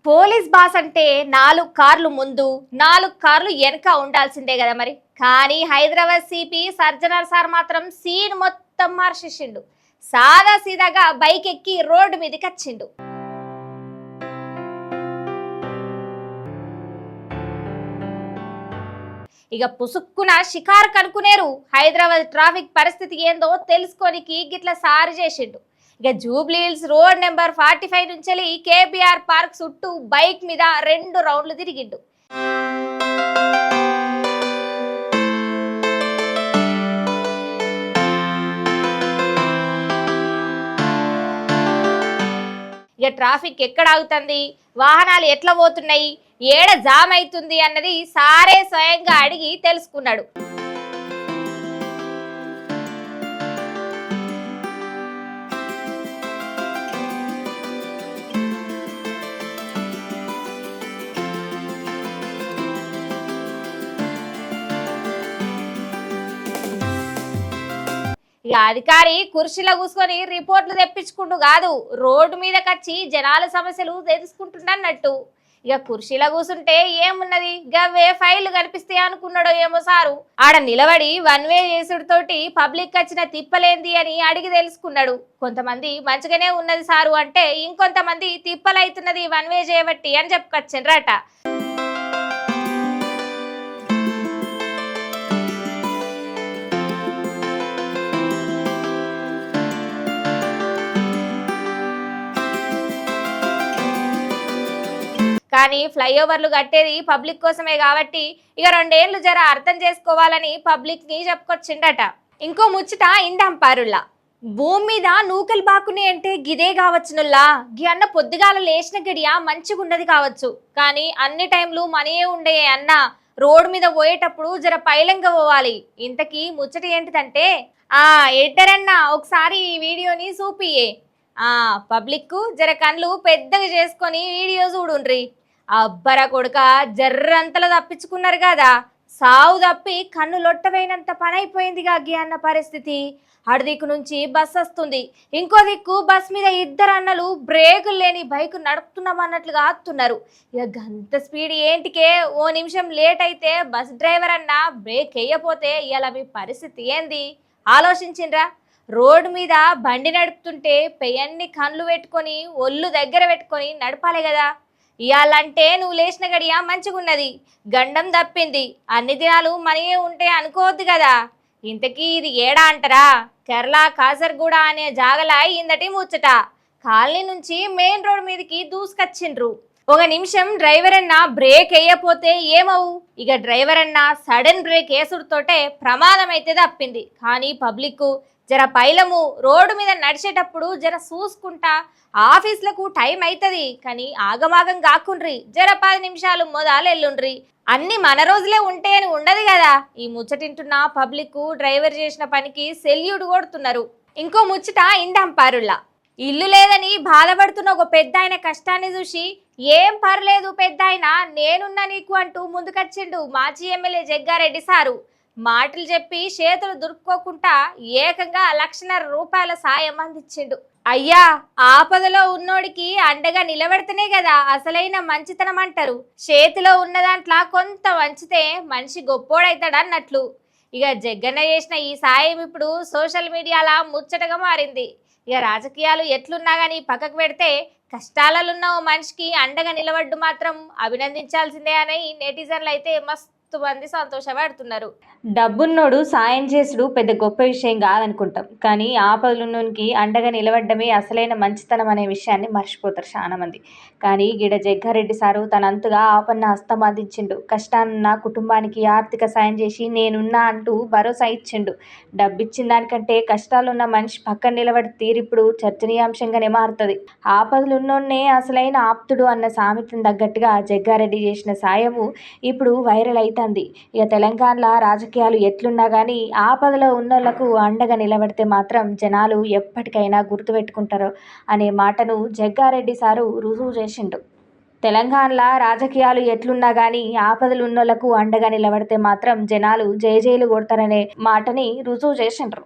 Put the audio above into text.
Police boss అంటే 4 కార్లు ముందు 4 కార్లు వెనక ఉండాల్సిందే కదా మరి. కానీ హైదరాబాద్ సిపి సర్జనర్ సార్ మాత్రం సీన్ మొత్తం మార్చేసిండు. సాదా సీదాగా బైక్ ఎక్కి రోడ్డు మీదకి వచ్చిండు. ఇక పుసుక్కున షికారు కనుక్కునేరు. హైదరాబాద్ ట్రాఫిక్ పరిస్థితి ఏందో తెలుసుకోనికి గిట్ల సారి చేసిండు. ఇక జూబ్లీహిల్స్ రోడ్ నెంబర్ 45 నుంచి కేబిఆర్ పార్క్ చుట్టూ బైక్ మీద 2 రౌండ్లు తిరిగిండు. ఇక ట్రాఫిక్ ఎక్కడ ఆగుతుంది, వాహనాలు ఎట్లా పోతున్నాయి, ఏడ జామ్ అవుతుంది అన్నది సారే స్వయంగా అడిగి తెలుసుకున్నాడు. ఇక అధికారి కుర్చీలో కూసుకొని రిపోర్ట్లు తెప్పించుకుంటూ కాదు, రోడ్డు మీదకొచ్చి జనాల సమస్యలు తెలుసుకుంటున్నట్టు. ఇక కుర్చీలో కూసుంటే ఏమున్నది, గవ్వే ఫైళ్లు కనిపిస్తాయి అనుకున్నాడో ఏమో సారు. ఆడ నిలబడి 1 వే చేసుడితోటి పబ్లిక్ వచ్చిన తిప్పలేంది అని అడిగి తెలుసుకున్నాడు. కొంతమంది మంచిగానే ఉన్నది సారు అంటే, ఇంకొంతమంది తిప్పలైతున్నది 1 వే చేయబట్టి అని చెప్పుకొచ్చిండ్రట. కానీ ఫ్లైఓవర్లు కట్టేది పబ్లిక్ కోసమే కాబట్టి ఇక 2 ఏళ్ళు జర అర్థం చేసుకోవాలని పబ్లిక్ ని చెప్పుకొచ్చిండట. ఇంకో ముచ్చట ఇండంపారుల్లా. భూమి మీద నూకలు బాకునే అంటే గిదే కావచ్చునుల్లా. గి అన్న పొద్దుగాల లేచిన గడియ మంచిగున్నది కావచ్చు, కానీ అన్ని టైంలు మనయే ఉండే అన్న. రోడ్డు మీద పోయేటప్పుడు జర పైలంగా పోవాలి. ఇంతకీ ముచ్చట ఏంటిదంటే, ఎడ్డరన్నా ఒకసారి ఈ వీడియోని చూపియే. పబ్లిక్ జర కళ్ళు పెద్దగా చేసుకొని వీడియో చూడుండ్రి. అబ్బర కొడుక, జర్రంతలా తప్పించుకున్నారు కదా. సావు తప్పి కన్ను లొట్టవైనంత పని అయిపోయిందిగా గి అన్న పరిస్థితి. అటు దిక్కు నుంచి బస్ వస్తుంది, ఇంకో దిక్కు బస్ మీద 2 అన్నలు బ్రేకులు లేని బైక్ నడుపుతున్నామన్నట్లుగా ఆస్తున్నారు. ఇక గంత స్పీడ్ ఏంటికే, ఓ నిమిషం లేట్ అయితే బస్ డ్రైవర్ అన్న బ్రేక్ వేయపోతే ఇలా మీ పరిస్థితి ఏంది ఆలోచించిండ్రా? రోడ్డు మీద బండి నడుపుతుంటే పెయ్యన్ని కళ్ళు పెట్టుకొని ఒళ్ళు దగ్గర పెట్టుకొని నడపాలి కదా. ఇయాలంటే నువ్వు లేచిన గడియ మంచిగున్నది, గండం తప్పింది, అన్ని దినాలు మనయే ఉంటే అనుకోవద్దు కదా. ఇంతకీ ఇది ఏడా అంటారా? కేరళ కాసర్గూడ అనే జాగలా ఇందటి ముచ్చట. కాలనీ నుంచి మెయిన్ రోడ్ మీదకి దూసుకొచ్చిండ్రు. ఒక నిమిషం డ్రైవర్ అన్న బ్రేక్ వేయపోతే ఏమవు. ఇక డ్రైవర్ అన్న సడన్ బ్రేక్ వేసుడుతోటే ప్రమాదం అయితే తప్పింది. కానీ పబ్లిక్ జర పైలము, రోడ్డు మీద నడిచేటప్పుడు జర చూసుకుంటా. ఆఫీసులకు టైం అవుతుంది కానీ ఆగమాగం కాకుండ్రి, జర 10 నిమిషాలు మొదలు ఎల్లుండ్రి. అన్ని మన రోజులే ఉంటే అని ఉండదు కదా. ఈ ముచ్చటింటున్న పబ్లిక్ డ్రైవర్ చేసిన పనికి సెల్యూట్ కొడుతున్నారు. ఇంకో ముచ్చట ఇండంపారుల్లా. ఇల్లు లేదని బాధపడుతున్న ఒక పెద్ద ఆయన కష్టాన్ని చూసి, ఏం పర్లేదు పెద్దాయన, నేనున్నా నీకు అంటూ ముందుకొచ్చిండు మాజీ ఎమ్మెల్యే జగ్గారెడ్డి సారు. మాటలు చెప్పి చేతులు దురుపుకోకుండా ఏకంగా 1,50,000 రూపాయల సాయం అందించిండు. అయ్యా, ఆపదలో ఉన్నోడికి అండగా నిలబడితేనే కదా అసలైన మంచితనం అంటారు. చేతిలో ఉన్న దాంట్లో కొంత వంచితే మనిషి గొప్పోడైతాడన్నట్లు. ఇక జగ్గన్న చేసిన ఈ సాయం ఇప్పుడు సోషల్ మీడియాలో ముచ్చటగా మారింది. ఇక రాజకీయాలు ఎట్లున్నా కానీ పక్కకు పెడితే, కష్టాలలో ఉన్న ఓ మనిషికి అండగా నిలబడ్డు మాత్రం అభినందించాల్సిందే అని నెటిజన్లు అయితే మస్తు మంది సంతోషపడుతున్నారు. డబ్బున్నోడు సాయం చేసుడు పెద్ద గొప్ప విషయం కాదనుకుంటాం, కానీ ఆపదలున్నోనికి అండగా నిలబడ్డమే అసలైన మంచితనం అనే విషయాన్ని మర్చిపోతారు చాలా మంది. కానీ గిడ జగ్గారెడ్డి సారు తనంతుగా ఆపన్న హస్తం అందించిండు. కష్టాన్న కుటుంబానికి ఆర్థిక సాయం చేసి నేనున్నా అంటూ భరోసా ఇచ్చిండు. డబ్బిచ్చిన దానికంటే కష్టాలున్న మనిషి పక్కన నిలబడి తీరిప్పుడు చర్చనీయాంశంగానే మారుతుంది. ఆపదలున్నోన్నే అసలైన ఆప్తుడు అన్న సామెతను తగ్గట్టుగా జగ్గారెడ్డి చేసిన సాయము ఇప్పుడు వైరల్ అవుతుంది. ఇక తెలంగాణలో రాజకీయాలు ఎట్లున్నా కానీ ఆపదలో ఉన్నోళ్లకు అండగా నిలబడితే మాత్రం జనాలు ఎప్పటికైనా గుర్తుపెట్టుకుంటారు అనే మాటను జగ్గారెడ్డి సారు రుజువు చేసిండు. తెలంగాణలో రాజకీయాలు ఎట్లున్నా కానీ ఆపదలు ఉన్నోళ్లకు అండగా నిలబడితే మాత్రం జనాలు జయజయలు కొడతారనే మాటని రుజువు చేసిండ్రు.